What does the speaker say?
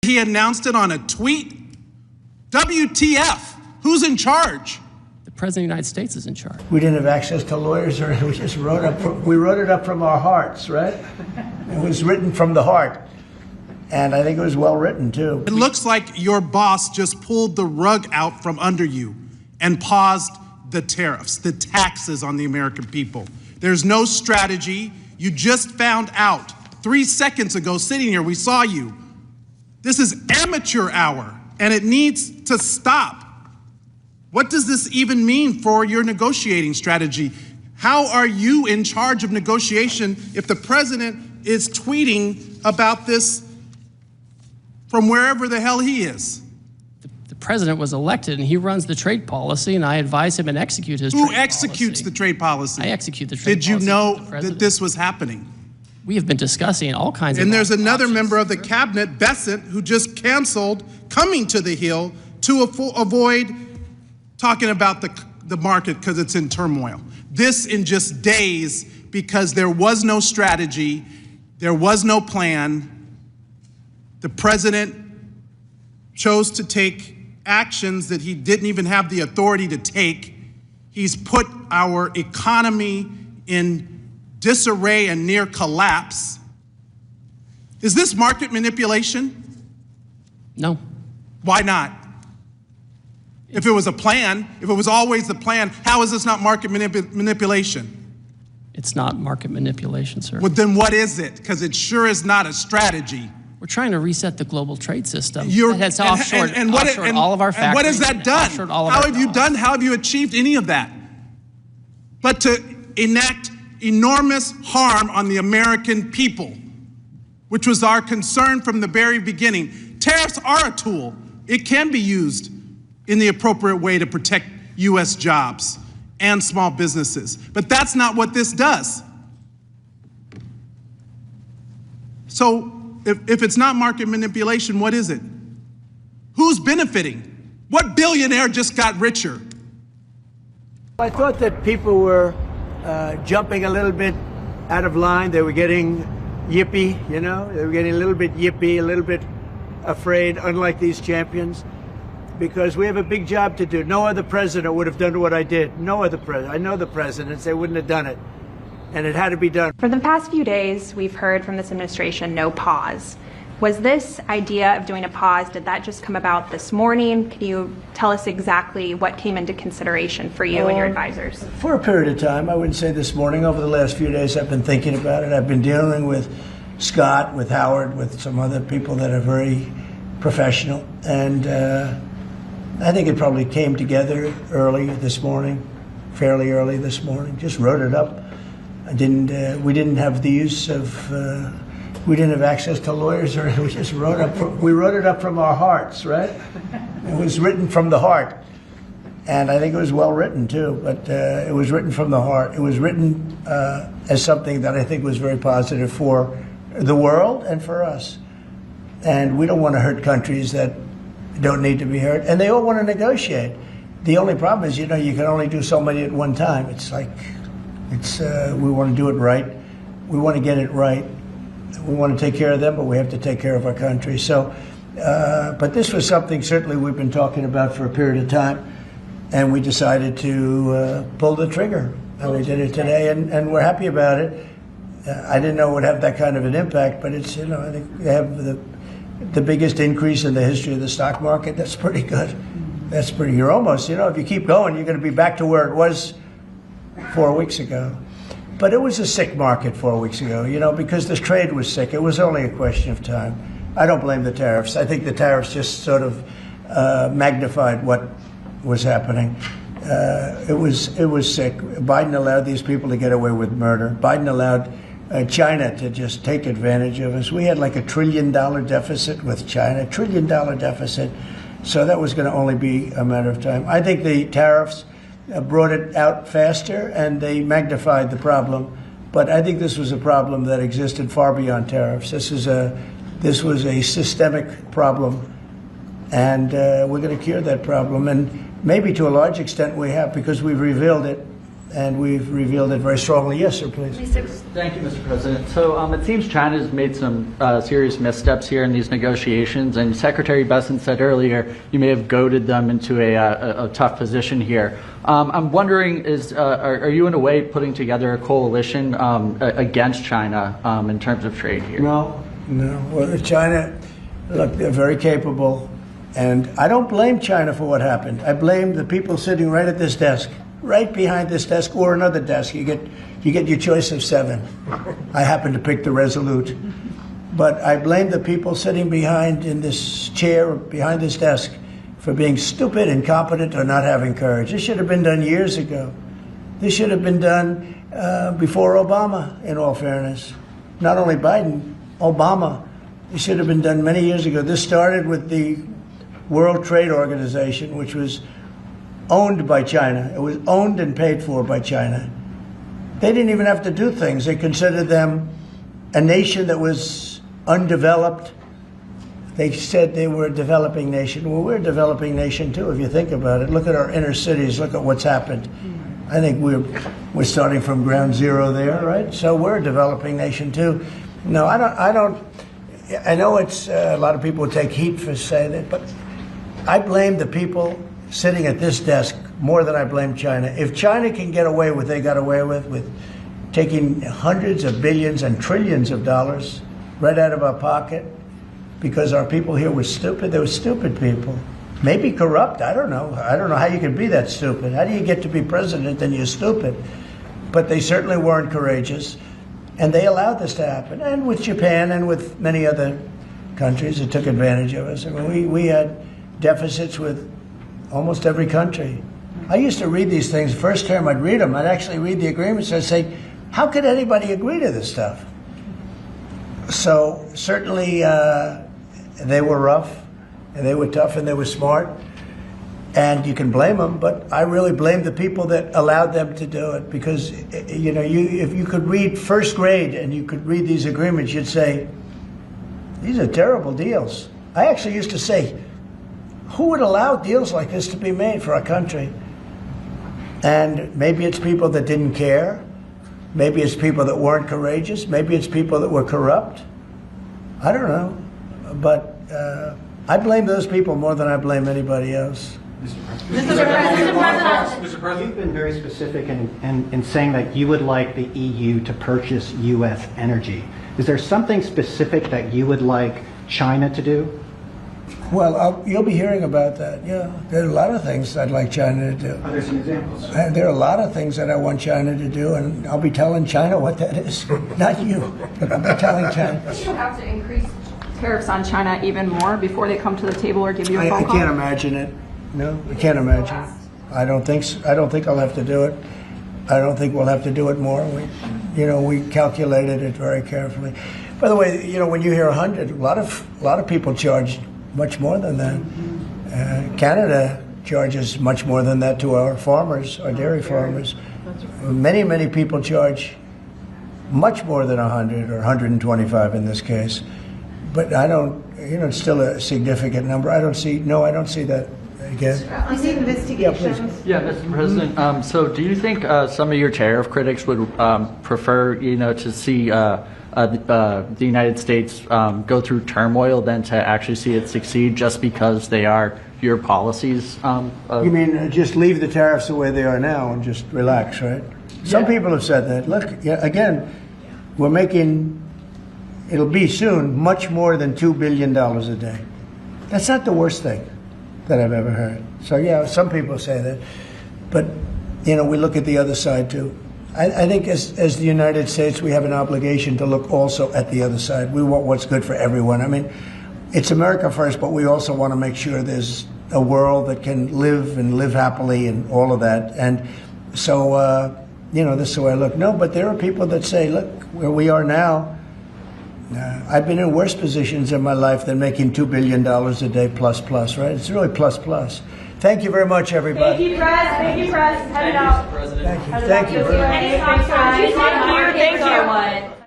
he announced it on a tweet? WTF? Who's in charge? The President of the United States is in charge. We didn't have access to lawyers, or we just wrote it up from our hearts, right? It was written from the heart. And I think it was well written, too. It looks like your boss just pulled the rug out from under you and paused the tariffs, the taxes on the American people. There's no strategy. You just found out 3 seconds ago, sitting here, we saw you. This is amateur hour, and it needs to stop. What does this even mean for your negotiating strategy? How are you in charge of negotiation if the president is tweeting about this from wherever the hell he is? The president was elected, and he runs the trade policy, and I advise him and execute his trade policy. Who executes the trade policy? I execute the trade policy. Did you know that this was happening? We have been discussing all kinds of And there's another options. member of the cabinet, Bessent, who just canceled coming to the Hill to avoid talking about the market because it's in turmoil. This in just days, because there was no strategy, there was no plan. The president chose to take actions that he didn't even have the authority to take. He's put our economy in disarray and near collapse. Is this market manipulation? No. Why not? If it was a plan, if it was always the plan, how is this not market manipulation? It's not market manipulation, sir. Well, then what is it? Because it sure is not a strategy. We're trying to reset the global trade system. That's offshored all of our factories. And what has that done? How have you achieved any of that? But to enact enormous harm on the American people, which was our concern from the very beginning. Tariffs are a tool. It can be used in the appropriate way to protect U.S. jobs and small businesses. But that's not what this does. So if it's not market manipulation, what is it? Who's benefiting? What billionaire just got richer? I thought that people were jumping a little bit out of line. They were getting yippy, you know? They were getting a little bit yippy, a little bit afraid, unlike these champions, because we have a big job to do. No other president would have done what I did. No other president. I know the presidents. They wouldn't have done it. And it had to be done. For the past few days, we've heard from this administration, no pause. Was this idea of doing a pause, did that just come about this morning? Can you tell us exactly what came into consideration for you and your advisors? For a period of time, I wouldn't say this morning. Over the last few days, I've been thinking about it. I've been dealing with Scott, with Howard, with some other people that are very professional. And I think it probably came together early this morning, fairly early this morning. Just wrote it up. We didn't have the use of, we didn't have access to lawyers, or we just wrote it up from our hearts, right? It was written from the heart. And I think it was well written too, but it was written from the heart. It was written as something that I think was very positive for the world and for us. And we don't want to hurt countries that don't need to be hurt, and they all want to negotiate. The only problem is, you know, you can only do so many at one time. It's like, we want to do it right. We want to get it right. We want to take care of them, but we have to take care of our country. So, but this was something certainly we've been talking about for a period of time, and we decided to pull the trigger, and we did it today, and we're happy about it. I didn't know it would have that kind of an impact, but it's, you know, I think they have the biggest increase in the history of the stock market. That's pretty good. That's pretty, you're almost, you know, if you keep going, you're going to be back to where it was 4 weeks ago. But it was a sick market 4 weeks ago, you know, because the trade was sick. It was only a question of time. I don't blame the tariffs. I think the tariffs just sort of magnified what was happening. It was sick. Biden allowed these people to get away with murder. Biden allowed China to just take advantage of us. We had like $1 trillion deficit with China, $1 trillion deficit. So that was going to only be a matter of time. I think the tariffs brought it out faster, and they magnified the problem. But I think this was a problem that existed far beyond tariffs. This was a systemic problem, and we're going to cure that problem. And maybe to a large extent we have, because we've revealed it. and we've revealed it very strongly. Yes, sir, please. Thank you, Mr. President. So it seems China's made some serious missteps here in these negotiations, and Secretary Bessent said earlier you may have goaded them into a tough position here. I'm wondering, are you in a way putting together a coalition against China in terms of trade here? No. Well, China, look, they're very capable, and I don't blame China for what happened. I blame the people sitting right at this desk, right behind this desk, or another desk. You get your choice of 7. I happen to pick the Resolute. But I blame the people sitting behind in this chair, behind this desk, for being stupid, incompetent, or not having courage. This should have been done years ago. This should have been done before Obama, in all fairness. Not only Biden, Obama. It should have been done many years ago. This started with the World Trade Organization, which was owned by China. It was owned and paid for by China. They didn't even have to do things. They considered them a nation that was undeveloped. They said they were a developing nation. Well, we're a developing nation too, if you think about it. Look at our inner cities. Look at what's happened. I think we're starting from ground zero there, right? So we're a developing nation too. No, I don't. I know it's a lot of people take heat for saying that, but I blame the people sitting at this desk more than I blame China. If China can get away with what they got away with taking hundreds of billions and trillions of dollars right out of our pocket because our people here were stupid, they were stupid people. Maybe corrupt, I don't know. I don't know how you can be that stupid. How do you get to be president and you're stupid? But they certainly weren't courageous, and they allowed this to happen. And with Japan and with many other countries that took advantage of us. I mean, we had deficits with almost every country. I used to read these things. First term, I'd read them. I'd actually read the agreements. I'd say, how could anybody agree to this stuff? So certainly they were rough, and they were tough, and they were smart. And you can blame them, but I really blame the people that allowed them to do it. Because, you know, if you could read first grade and you could read these agreements, you'd say, these are terrible deals. I actually used to say, who would allow deals like this to be made for our country? And maybe it's people that didn't care. Maybe it's people that weren't courageous. Maybe it's people that were corrupt. I don't know. But I blame those people more than I blame anybody else. Mr. President, you've been very specific in saying that you would like the EU to purchase U.S. energy. Is there something specific that you would like China to do? Well, you'll be hearing about that. Yeah, there are a lot of things I'd like China to do. Are there some examples? There are a lot of things that I want China to do, and I'll be telling China what that is. Not you, but I'll be telling China. Do you have to increase tariffs on China even more before they come to the table or give you a phone I call? can't imagine it. No, I can't imagine it. I don't think I'll have to do it. I don't think we'll have to do it more. We calculated it very carefully. By the way, when you hear 100, a lot of people charge much more than that. Canada charges much more than that to our farmers, our dairy farmers. Many people charge much more than 100 or 125 in this case. But I don't, it's still a significant number. I don't see that again. On the investigations. Yeah, Mr. President. So do you think some of your tariff critics would prefer, to see the United States go through turmoil than to actually see it succeed just because they are your policies? You mean just leave the tariffs the way they are now and just relax, right? Some people have said that. Look, again, we're making, it'll be soon, much more than $2 billion a day. That's not the worst thing that I've ever heard. So yeah, some people say that. But, we look at the other side too. I think as the United States, we have an obligation to look also at the other side. We want what's good for everyone. I mean, it's America first, but we also want to make sure there's a world that can live and live happily and all of that. And so, this is the way I look. No, but there are people that say, look, where we are now, I've been in worse positions in my life than making $2 billion a day plus, right? It's really plus. Thank you very much, everybody. Thank you, Press. Head it out. President. Thank you. Thank you so much.